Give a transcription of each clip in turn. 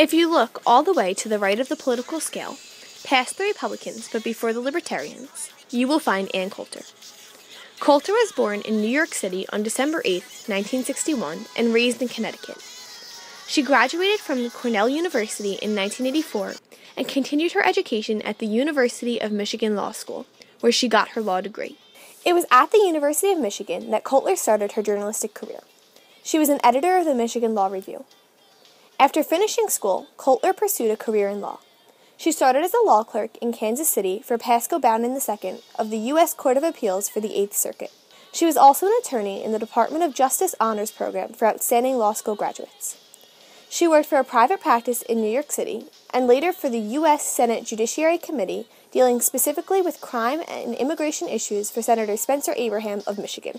If you look all the way to the right of the political scale, past the Republicans but before the Libertarians, you will find Ann Coulter. Coulter was born in New York City on December 8, 1961, and raised in Connecticut. She graduated from Cornell University in 1984 and continued her education at the University of Michigan Law School, where she got her law degree. It was at the University of Michigan that Coulter started her journalistic career. She was an editor of the Michigan Law Review. After finishing school, Coulter pursued a career in law. She started as a law clerk in Kansas City for Pasco Bowden II of the U.S. Court of Appeals for the Eighth Circuit. She was also an attorney in the Department of Justice Honors Program for outstanding law school graduates. She worked for a private practice in New York City and later for the U.S. Senate Judiciary Committee dealing specifically with crime and immigration issues for Senator Spencer Abraham of Michigan.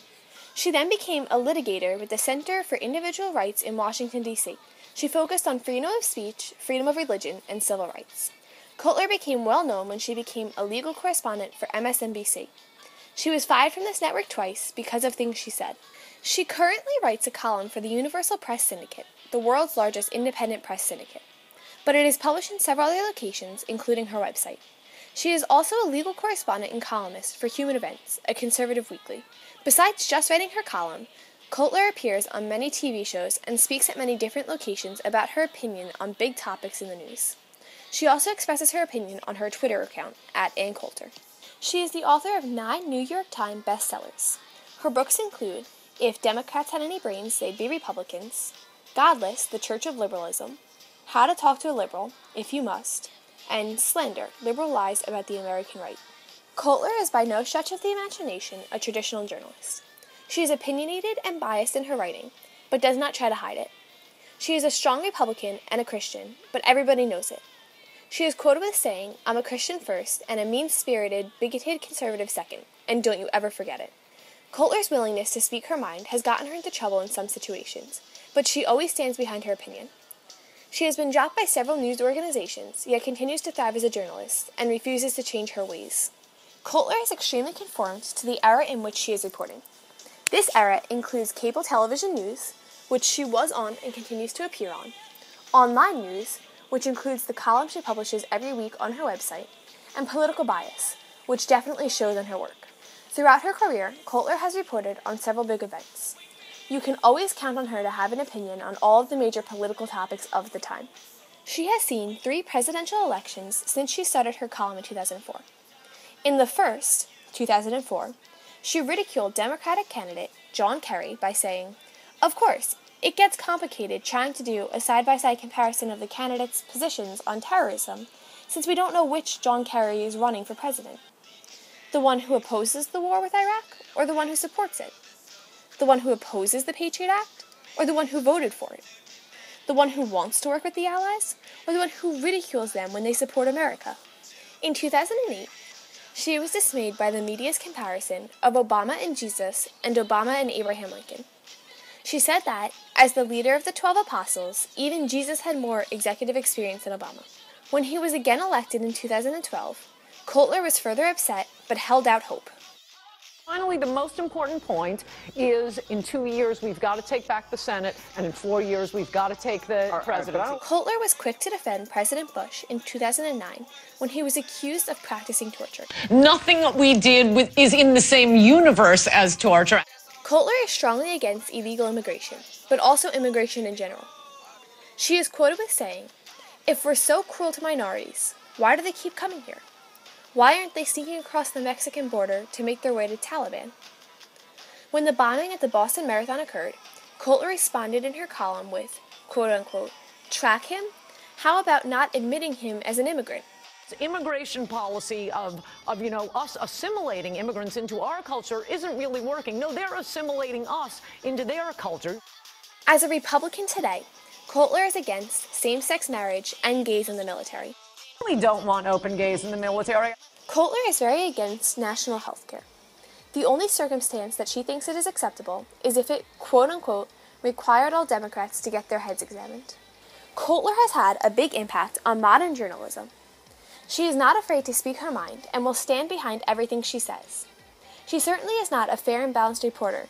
She then became a litigator with the Center for Individual Rights in Washington, D.C. She focused on freedom of speech, freedom of religion, and civil rights. Coulter became well known when she became a legal correspondent for MSNBC. She was fired from this network twice because of things she said. She currently writes a column for the Universal Press Syndicate, the world's largest independent press syndicate, but it is published in several other locations, including her website. She is also a legal correspondent and columnist for Human Events, a conservative weekly. Besides just writing her column, Coulter appears on many TV shows and speaks at many different locations about her opinion on big topics in the news. She also expresses her opinion on her Twitter account, @AnnCoulter. She is the author of 9 New York Times bestsellers. Her books include If Democrats Had Any Brains, They'd Be Republicans, Godless, The Church of Liberalism, How to Talk to a Liberal, If You Must, and Slander, Liberal Lies About the American Right. Coulter is by no stretch of the imagination a traditional journalist. She is opinionated and biased in her writing, but does not try to hide it. She is a strong Republican and a Christian, but everybody knows it. She is quoted with saying, "I'm a Christian first and a mean-spirited, bigoted conservative second, and don't you ever forget it." Coulter's willingness to speak her mind has gotten her into trouble in some situations, but she always stands behind her opinion. She has been dropped by several news organizations, yet continues to thrive as a journalist and refuses to change her ways. Coulter is extremely conformed to the era in which she is reporting. This era includes cable television news, which she was on and continues to appear on, online news, which includes the column she publishes every week on her website, and political bias, which definitely shows in her work. Throughout her career, Coulter has reported on several big events. You can always count on her to have an opinion on all of the major political topics of the time. She has seen 3 presidential elections since she started her column in 2004. In the first, 2004, she ridiculed Democratic candidate John Kerry by saying, "Of course, it gets complicated trying to do a side-by-side comparison of the candidates' positions on terrorism since we don't know which John Kerry is running for president. The one who opposes the war with Iraq or the one who supports it? The one who opposes the Patriot Act or the one who voted for it? The one who wants to work with the Allies or the one who ridicules them when they support America?" In 2008, she was dismayed by the media's comparison of Obama and Jesus and Obama and Abraham Lincoln. She said that, as the leader of the 12 apostles, even Jesus had more executive experience than Obama. When he was again elected in 2012, Coulter was further upset but held out hope. Finally, the most important point is in 2 years we've got to take back the Senate, and in 4 years we've got to take the presidency. Coulter was quick to defend President Bush in 2009 when he was accused of practicing torture. Nothing we did is in the same universe as torture. Coulter is strongly against illegal immigration, but also immigration in general. She is quoted with saying, "If we're so cruel to minorities, why do they keep coming here? Why aren't they sneaking across the Mexican border to make their way to Taliban?" When the bombing at the Boston Marathon occurred, Coulter responded in her column with, quote-unquote, "Track him? How about not admitting him as an immigrant?" Immigration policy of us assimilating immigrants into our culture isn't really working. No, they're assimilating us into their culture. As a Republican today, Coulter is against same-sex marriage and gays in the military. We don't want open gays in the military. Coulter is very against national health care. The only circumstance that she thinks it is acceptable is if it, quote-unquote, required all Democrats to get their heads examined. Coulter has had a big impact on modern journalism. She is not afraid to speak her mind and will stand behind everything she says. She certainly is not a fair and balanced reporter,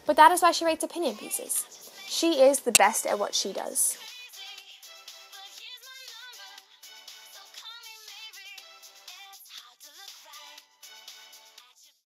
but that is why she writes opinion pieces. She is the best at what she does.